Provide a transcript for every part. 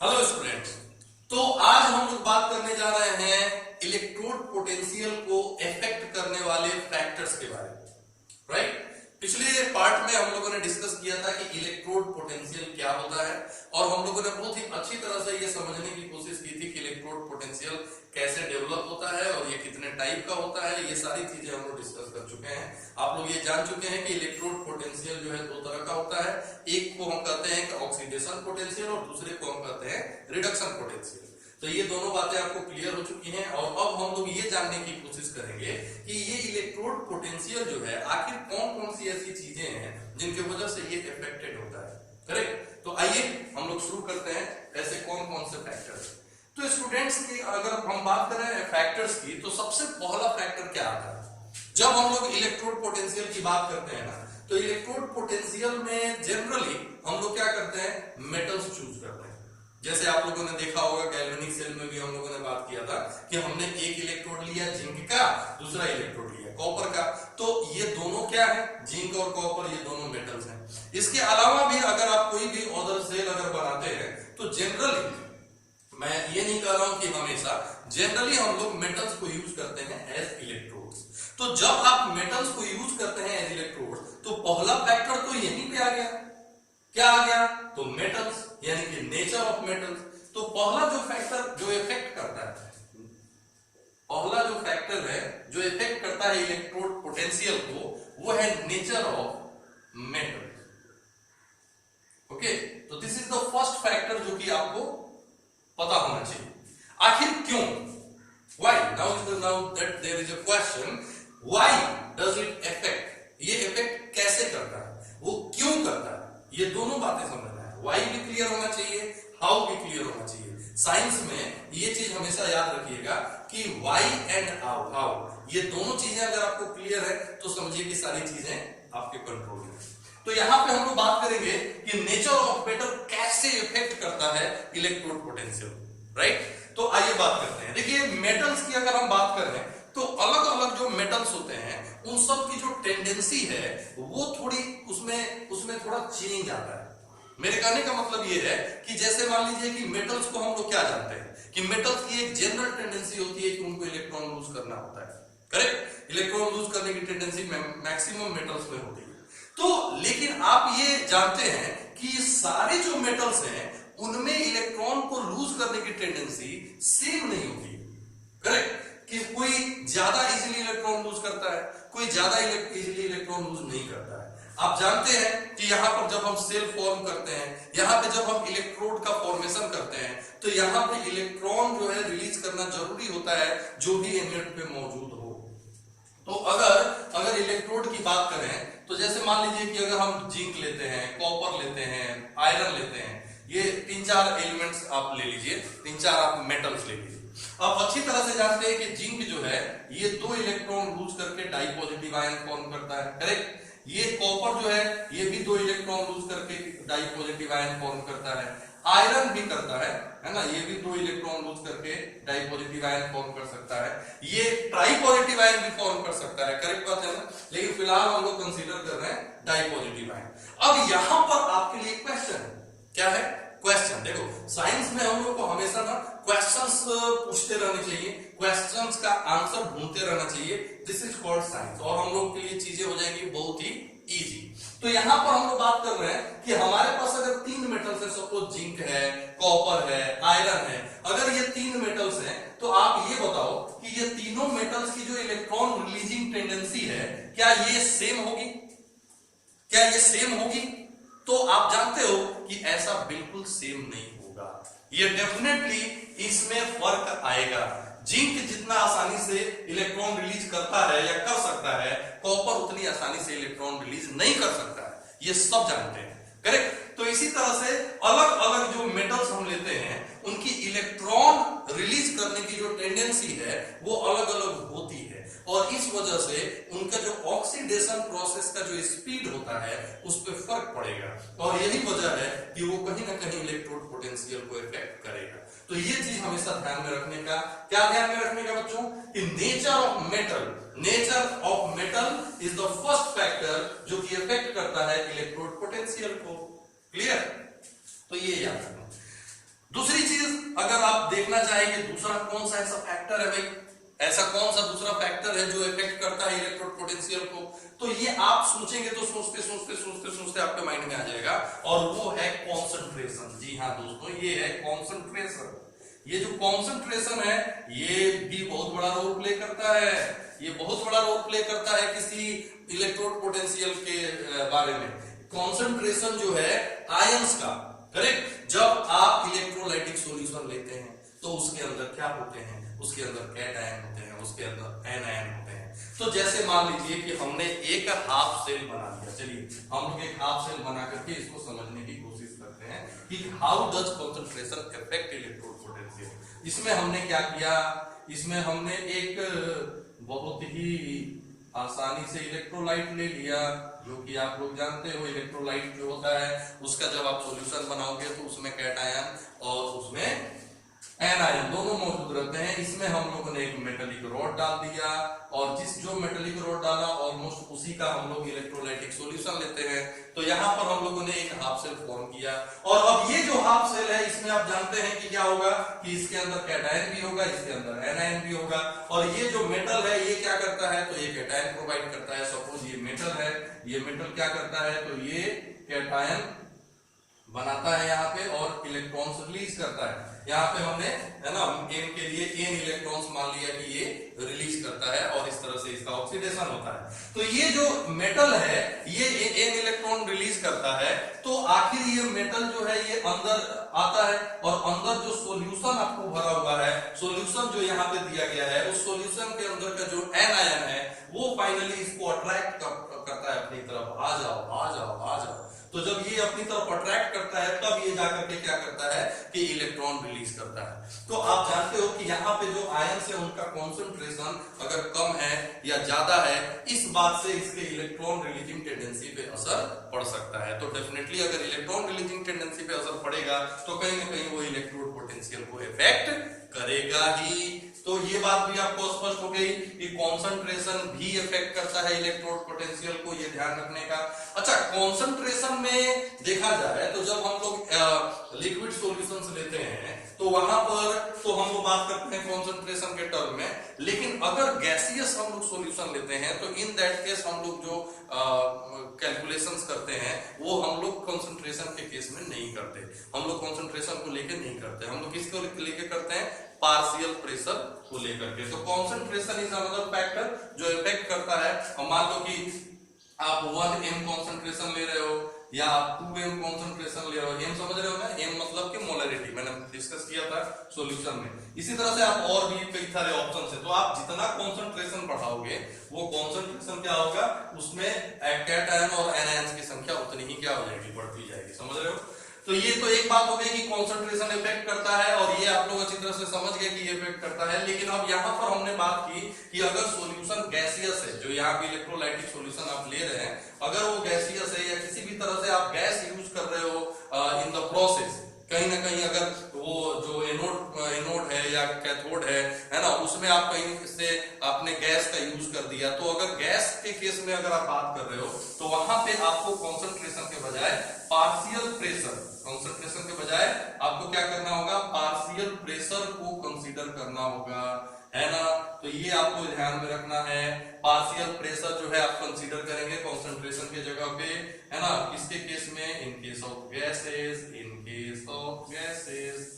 Hello students. तो आज हम लोग बात करने जा रहे हैं इलेक्ट्रोड पोटेंशियल को इफेक्ट करने वाले फैक्टर्स के बारे में। राइट, पिछले पार्ट में हम लोगों ने डिस्कस किया था कि इलेक्ट्रोड पोटेंशियल क्या होता है और हम लोगों ने बहुत ही अच्छी तरह से ये समझने की कोशिश की थी कि इलेक्ट्रोड पोटेंशियल कैसे डेवलप होता है और ये कितने टाइप का होता है। ये सारी चीजें हम लोग डिस्कस कर चुके हैं। आप लोग ये जान चुके हैं कि इलेक्ट्रोड पोटेंशियल जो है दो तरह का होता है। एक को हम कहते हैं ऑक्सीडेशन पोटेंशियल और दूसरे को हम कहते हैं रिडक्शन पोटेंशियल। तो ये दोनों बातें आपको क्लियर हो चुकी हैं और अब हम लोग ये जानने की कोशिश करेंगे कि ये इलेक्ट्रोड पोटेंशियल जो है आखिर कौन कौन सी ऐसी चीजें हैं जिनकी वजह से ये इफेक्टेड होता है। करेक्ट, तो आइए हम लोग शुरू करते हैं ऐसे कौन कौन से फैक्टर्स। तो स्टूडेंट्स की अगर हम बात करें फैक्टर्स की तो सबसे पहला फैक्टर क्या आता है जब हम लोग इलेक्ट्रोड पोटेंशियल की बात करते हैं ना, तो इलेक्ट्रोड पोटेंशियल में जनरली हम लोग क्या करते हैं, मेटल्स चूज करते हैं। जैसे आप लोगों ने देखा होगा गैल्वेनिक सेल में भी हम लोगों ने बात किया था कि हमने एक इलेक्ट्रोड लिया जिंक का, दूसरा इलेक्ट्रोड लिया कॉपर का। तो ये दोनों क्या है, जिंक और कॉपर, ये दोनों मेटल्स हैं। इसके अलावा भी अगर आप कोई भी अदर सेल अगर बनाते हैं तो जनरली, मैं ये नहीं कह रहा हूं कि हमेशा, जनरली हम लोग मेटल्स को यूज करते हैं एज इलेक्ट्रोड्स। तो जब आप मेटल्स को यूज करते हैं एज इलेक्ट्रोड्स तो पहला फैक्टर तो यहीं पे आ गया। क्या आ गया, तो मेटल्स, यानी कि नेचर ऑफ मेटल्स। तो पहला जो फैक्टर जो इफेक्ट करता है, पहला जो फैक्टर है जो इफेक्ट करता है इलेक्ट्रोड पोटेंशियल को, वो है नेचर ऑफ मेटल। ओके, तो this is the first factor जो कि आपको पता होना चाहिए। आखिर क्यों, why, now that there is a question, why does it affect, ये इफेक्ट कैसे करता है, वो क्यों करता है, ये दोनों बातें समझना है। why भी क्लियर होना चाहिए, how भी क्लियर होना चाहिए। साइंस में ये चीज हमेशा याद रखिएगा कि why and how, ये दोनों चीजें अगर आपको क्लियर है तो समझिए कि सारी चीजें आपके कंट्रोल में। तो यहां पे हम लोग बात करेंगे कि नेचर ऑफ मेटल कैसे इफेक्ट करता है इलेक्ट्रोड पोटेंशियल। राइट, तो आइए बात करते हैं। देखिए, मेटल्स की अगर हम बात करें तो अलग अलग जो मेटल्स होते हैं उन सब की जो टेंडेंसी है वो थोड़ी उसमें थोड़ा चेंज आता है। मेरे कहने का मतलब ये है कि जैसे मान लीजिए कि मेटल्स को हम लोग क्या जानते हैं कि मेटल्स की एक जनरल टेंडेंसी होती है कि उनको इलेक्ट्रॉन लूज करना होता है। करेक्ट, इलेक्ट्रॉन लूज करने की टेंडेंसी मैक्सिमम मेटल्स में होती है। तो लेकिन आप ये जानते हैं कि सारे जो मेटल्स हैं उनमें इलेक्ट्रॉन को लूज करने की टेंडेंसी सेम नहीं होती। करेक्ट, कि कोई ज्यादा इजीली इलेक्ट्रॉन लूज करता है, कोई ज्यादा इजीली इलेक्ट्रॉन लूज नहीं करता है। आप जानते हैं कि यहां पर जब हम सेल फॉर्म करते हैं, यहां पे जब हम इलेक्ट्रोड का फॉर्मेशन करते हैं तो यहां पे इलेक्ट्रॉन जो है रिलीज करना जरूरी होता है जो भी एलिमेंट पे मौजूद हो। तो अगर इलेक्ट्रोड की बात करें तो जैसे मान लीजिए कि अगर हम जिंक लेते हैं, कॉपर लेते हैं, आयरन लेते हैं, ये 3-4 एलिमेंट्स आप ले लीजिए, 3-4 आप मेटल्स ले लीजिए। आप अच्छी तरह से जानते हैं कि जिंक जो है ये 2 इलेक्ट्रॉन लूज करके डाई पॉजिटिव आयन फॉर्म करता है। करेक्ट, ये कॉपर जो है ये भी 2 इलेक्ट्रॉन लूज करके डाई पॉजिटिव आयन फॉर्म करता है। आयरन भी करता है ना, ये भी 2 इलेक्ट्रॉन लूज करके डाई पॉजिटिव आयन फॉर्म कर सकता है। ये ट्राई पॉजिटिव आयन भी फॉर्म कर सकता है। करेक्ट बात है ना, लेकिन फिलहाल हम लोग कंसीडर कर रहे हैं डाई पॉजिटिव आयन। अब यहां पर आपके लिए क्वेश्चन क्या है, क्वेश्चन देखो, साइंस में हम लोग को हमेशा ना क्वेश्चंस पूछते रहने चाहिए, क्वेश्चंस का आंसर ढूंढते रहना चाहिए। दिस इज कॉल्ड साइंस, और हम लोग के लिए चीजें हो जाएंगी बहुत ही इजी। तो यहां पर हम लोग बात कर रहे हैं कि हमारे पास अगर 3 मेटल्स है, सपोज जिंक है, कॉपर है, आयरन है, अगर ये 3 मेटल्स हैं तो आप ये बताओ कि ये तीनों मेटल्स की जो इलेक्ट्रॉन रिलीजिंग टेंडेंसी है क्या ये सेम होगी, क्या ये सेम होगी? तो आप जानते हो कि ऐसा बिल्कुल सेम नहीं होगा। ये डेफिनेटली इसमें फर्क आएगा। जिंक जितना आसानी से इलेक्ट्रॉन रिलीज करता है या कर सकता है, कॉपर उतनी आसानी से इलेक्ट्रॉन रिलीज नहीं कर सकता है, ये सब जानते हैं। करेक्ट, तो इसी तरह से अलग अलग जो मेटल्स हम लेते हैं उनकी इलेक्ट्रॉन रिलीज करने की जो टेंडेंसी है वो अलग अलग होती है और इस वजह से उनका जो ऑक्सीडेशन प्रोसेस का जो स्पीड होता है उस पर फर्क पड़ेगा और यही वजह है कि वो कहीं ना कहीं इलेक्ट्रोड पोटेंशियल को इफेक्ट करेगा। तो ये चीज हमेशा ध्यान में रखने का, क्या ध्यान में रखने का बच्चों, कि nature of metal is the first factor जो कि इफेक्ट करता है इलेक्ट्रोड पोटेंशियल को। क्लियर, तो ये याद रखना। दूसरी चीज अगर आप देखना चाहें कि दूसरा कौन सा ऐसा फैक्टर है भाई, ऐसा कौन सा दूसरा फैक्टर है जो इफेक्ट करता है इलेक्ट्रोड पोटेंशियल को, तो ये आप सोचेंगे तो सोचते सोचते सोचते सोचते आपके माइंड में आ जाएगा, और वो है कॉन्सेंट्रेशन। जी हाँ दोस्तों, ये है कॉन्सेंट्रेशन। ये जो कॉन्सेंट्रेशन है ये भी बहुत बड़ा रोल प्ले करता है, ये बहुत बड़ा रोल प्ले करता है किसी इलेक्ट्रोड पोटेंशियल के बारे में। कॉन्सेंट्रेशन जो है आयंस का, करेक्ट, जब आप इलेक्ट्रोलाइटिक सॉल्यूशन लेते हैं तो उसके अंदर क्या होते हैं, उसके अंदर कैटायन होते हैं, उसके अंदर एनायन होते हैं। तो जैसे मान लीजिए कि हमने एक हाफ सेल बना लिया, चलिए हम लोग एक हाफ सेल बना करके इसको समझने की कोशिश करते हैं कि how does concentration affect electrode potential. इसमें हमने क्या किया, इसमें हमने एक बहुत ही आसानी से इलेक्ट्रोलाइट ले लिया, जो कि आप लोग जानते हो इलेक्ट्रोलाइट जो होता है उसका जब आप सॉल्यूशन बनाओगे तो उसमें कैटायन और उसमें एनायन दोनों मौजूद रहते हैं। इसमें हम लोगों ने एक मेटालिक रॉड डाल दिया, और जो मेटालिक रॉड डाला ऑलमोस्ट उसी का हम लोग इलेक्ट्रोलाइटिक सॉल्यूशन लेते हैं। तो यहाँ पर हम लोगों ने एक हाफ सेल फॉर्म किया, और अब ये जो हाफ सेल है इसमें आप जानते हैं कि क्या होगा कि इसके अंदर कैटायन भी होगा, इसके अंदर एनायन भी होगा, और ये जो मेटल है ये क्या करता है, तो ये कैटायन प्रोवाइड करता है। सपोज ये मेटल है, ये मेटल क्या करता है, तो ये कैटायन बनाता है यहाँ पे और इलेक्ट्रॉन्स रिलीज करता है। यहाँ पे हमने है ना एन के लिए एन इलेक्ट्रॉन्स मान लिया कि ये रिलीज करता है, और इस तरह से इसका ऑक्सीडेशन होता है। तो ये जो मेटल है ये एन इलेक्ट्रॉन रिलीज करता है, तो आखिर ये मेटल जो है ये अंदर आता है, और अंदर जो सॉल्यूशन आपको भरा हुआ है, सॉल्यूशन जो यहाँ पे दिया गया है, उस सॉल्यूशन के अंदर का जो एनायन है वो फाइनली इसको अट्रैक्ट करता है अपनी तरफ, आ जाओ आ जाओ आ जाओ। तो जब ये अपनी तरफ अट्रैक्ट करता है तब ये जाकर के क्या करता है कि इलेक्ट्रॉन रिलीज करता है। तो आप जानते हो कि यहाँ पे जो आयंस है उनका कॉन्सेंट्रेशन अगर कम है या ज्यादा है, इस बात से इसके इलेक्ट्रॉन रिलीजिंग टेंडेंसी पे असर पड़ सकता है। तो डेफिनेटली अगर इलेक्ट्रॉन रिलीजिंग टेंडेंसी पे असर पड़ेगा तो कहीं ना कहीं वो इलेक्ट्रोड पोटेंशियल को इफेक्ट करेगा ही। तो ये बात भी आपको स्पष्ट हो गई कि कॉन्सेंट्रेशन भी इफेक्ट करता है इलेक्ट्रोड पोटेंशियल को, ये ध्यान रखने का। अच्छा, कॉन्सेंट्रेशन में देखा जाए तो जब हम लोग लिक्विड सॉल्यूशंस लेते हैं तो वहां पर तो हम लोग बात करते हैं कॉन्सेंट्रेशन के टर्म में, लेकिन अगर गैसियस हम लोग सॉल्यूशन लेते हैं तो इन दैट केस हम लोग जो कैलकुलेशंस करते हैं वो हम लोग कॉन्सेंट्रेशन के केस में नहीं करते, हम लोग कॉन्सेंट्रेशन को लेकर नहीं करते, हम लोग किसको लेकर करते हैं, पार्शियल प्रेशर को लेकर के। तो कॉन्सेंट्रेशन इज अनदर फैक्टर जो इफेक्ट करता है। और मान लो कि आप 1 m कॉन्सेंट्रेशन ले रहे हो या आप 2 m कॉन्सेंट्रेशन ले रहे हो, m समझ रहे हो ना, m मतलब कि मोलरिटी, मैंने डिस्कस किया था सॉल्यूशन में। इसी तरह से आप और भी कई सारे ऑप्शन है, तो आप जितना कॉन्सेंट्रेशन बढ़ाओगे वो कॉन्सेंट्रेशन क्या होगा, उसमें कैटायन और एनायंस की संख्या उतनी ही क्या हो जाएगी, बढ़ती जाएगी। समझ रहे हो? तो ये तो एक बात हो गई कि कॉन्सेंट्रेशन इफेक्ट करता है, और ये आप लोग अच्छी तरह से समझ गए कि ये इफेक्ट करता है। लेकिन अब यहाँ पर हमने बात की कि अगर सॉल्यूशन गैसियस है, जो यहाँ पे इलेक्ट्रोलाइटिक सॉल्यूशन आप ले रहे हैं, अगर वो गैसियस है या किसी भी तरह से आप गैस यूज कर रहे हो इन द प्रोसेस, कहीं ना कहीं अगर वो जो एनोड है या कैथोड है ना, उसमें आप कहीं से आपने गैस का यूज कर दिया, तो अगर गैस के केस में अगर आप बात कर रहे हो तो वहां पे आपको कॉन्सेंट्रेशन के बजाय पार्शियल प्रेशर, कॉन्सेंट्रेशन के बजाय आपको क्या करना होगा, पार्शियल प्रेशर को कंसीडर करना होगा, है ना। तो ये आपको ध्यान में रखना है, पार्शियल प्रेशर जो है आप कंसीडर करेंगे कॉन्सेंट्रेशन के जगह पे, है ना। किसके केस में, in case of gases, in case of gases,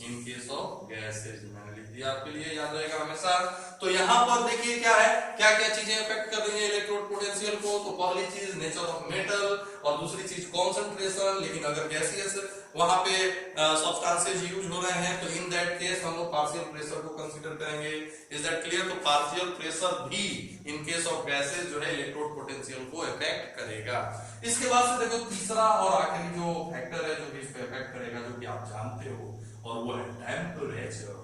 in case of gases, मैंने लिख दिया आपके लिए, याद रहेगा हमेशा। तो यहाँ पर देखिए क्या है, क्या क्या चीजें इफेक्ट कर रही है इलेक्ट्रोड पोटेंशियल को। तो पहली चीज नेचर ऑफ मेटल, और दूसरी चीज कॉन्सेंट्रेशन। लेकिन अगर गैसियस वहां पे सब्सटेंसेस यूज हो रहे हैं तो इन दैट केस हम लोग पार्शियल प्रेशर को कंसीडर करेंगे। Is that clear? तो पार्शियल प्रेशर भी इन केस ऑफ गैसेस जो है इलेक्ट्रोड पोटेंशियल को इफेक्ट करेगा। इसके बाद से देखो तीसरा और आखिरी जो फैक्टर है जो कि इसको इफेक्ट करेगा, जो कि आप जानते हो, और वो है टेम्परेचर।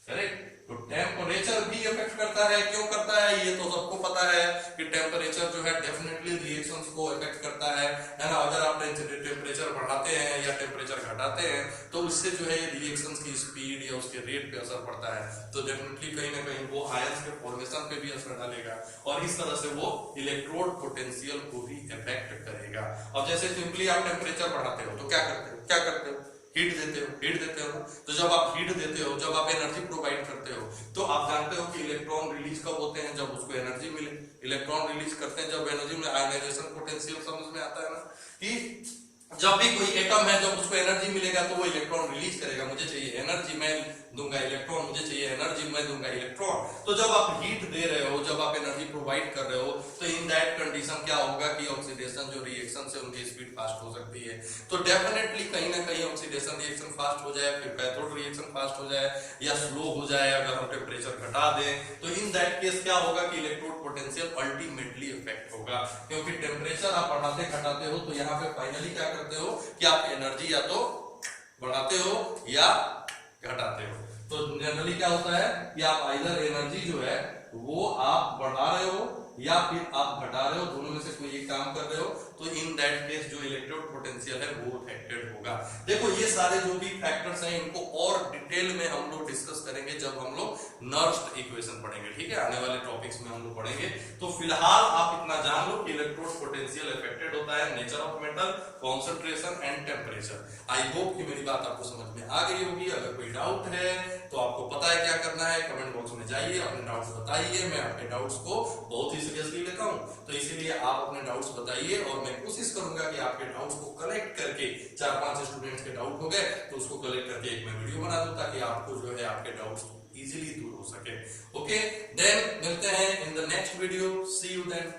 करेक्ट? तो टेम्परेचर भी इफेक्ट करता है। क्यों करता है, ये तो सबको पता है कि टेम्परेचर जो है डेफिनेटली रिएक्शंस को इफेक्ट करता है ना। अगर आप टेम्परेचर बढ़ाते हैं या टेम्परेचर घटाते हैं तो उससे जो है रिएक्शंस की स्पीड या उसके रेट पे असर पड़ता है। तो डेफिनेटली कहीं ना कहीं वो आयंस के फॉर्मेशन पे भी असर डालेगा, और इस तरह से वो इलेक्ट्रोड पोटेंशियल को भी इफेक्ट करेगा। अब जैसे सिंपली आप टेम्परेचर बढ़ाते हो तो क्या करते हो, हीट देते हो। तो जब आप हीट देते हो, जब आप एनर्जी प्रोवाइड करते हो, तो आप जानते हो कि इलेक्ट्रॉन रिलीज कब होते हैं, जब उसको एनर्जी मिले। इलेक्ट्रॉन रिलीज करते हैं जब एनर्जी में, आयनाइजेशन पोटेंशियल समझ में आता है ना, कि जब भी कोई एटम है, जब उसको एनर्जी मिलेगा तो वो इलेक्ट्रॉन रिलीज करेगा। मुझे चाहिए एनर्जी, मैं दूंगा इलेक्ट्रॉन, मुझे चाहिए एनर्जी, मैं दूंगा इलेक्ट्रॉन। तो जब आप हीट दे रहे हो, जब आप एनर्जी प्रोवाइड कर रहे हो, तो इन दैट कंडीशन क्या होगा कि ऑक्सीडेशन जो रिएक्शन से उनकी स्पीड फास्ट हो सकती है। तो डेफिनेटली कहीं ना कहीं ऑक्सीडेशन रिएक्शन फास्ट हो जाए, फिर कैथोड रिएक्शन फास्ट हो जाए या स्लो हो जाए अगर हम टेम्परेचर घटा दें। तो इन दैट केस क्या होगा कि इलेक्ट्रोड पोटेंशियल अल्टीमेटली इफेक्ट होगा, क्योंकि टेम्परेचर आप बढ़ाते घटाते हो, तो यहाँ पे फाइनली क्या करते हो कि आप एनर्जी या तो बढ़ाते हो या घटाते हो। तो जनरली क्या होता है कि आप आइदर एनर्जी जो है वो आप बढ़ा रहे हो या फिर आप घटा रहे हो, दोनों में से कोई एक काम कर रहे हो। तो इन दैट केस जो इलेक्ट्रोड पोटेंशियल है वो अफेक्टेड होगा। देखो ये सारे जो भी फैक्टर्स हैं इनको और डिटेल में हम लोग डिस्कस करेंगे जब हम लोग नर्व्स इक्वेशन पढ़ेंगे, ठीक है, आने वाले टॉपिक्स में हम लोग पढ़ेंगे। तो फिलहाल आप इतना जान लो कि इलेक्ट्रोड पोटेंशियल अफेक्टेड होता है nature of metal, concentration and temperature. I hope कि मेरी बात आपको समझ में आ गई होगी। अगर कोई डाउट है तो आपको पता है क्या करना है, कमेंट बॉक्स में जाइए, अपने डाउट्स बताइए। मैं अपने डाउट्स को बहुत ही सीरियसली लेता हूं, तो इसीलिए आप अपने डाउट्स बताइए और मैं कोशिश करूंगा कि आपके डाउट्स को कलेक्ट करके, 4-5 स्टूडेंट्स के डाउट हो गए तो उसको कलेक्ट करके एक मैं वीडियो बना दूं, ताकि आपको जो है आपके डाउट्स इजीली दूर हो सके। ओके, देन मिलते हैं in the next video. See you then.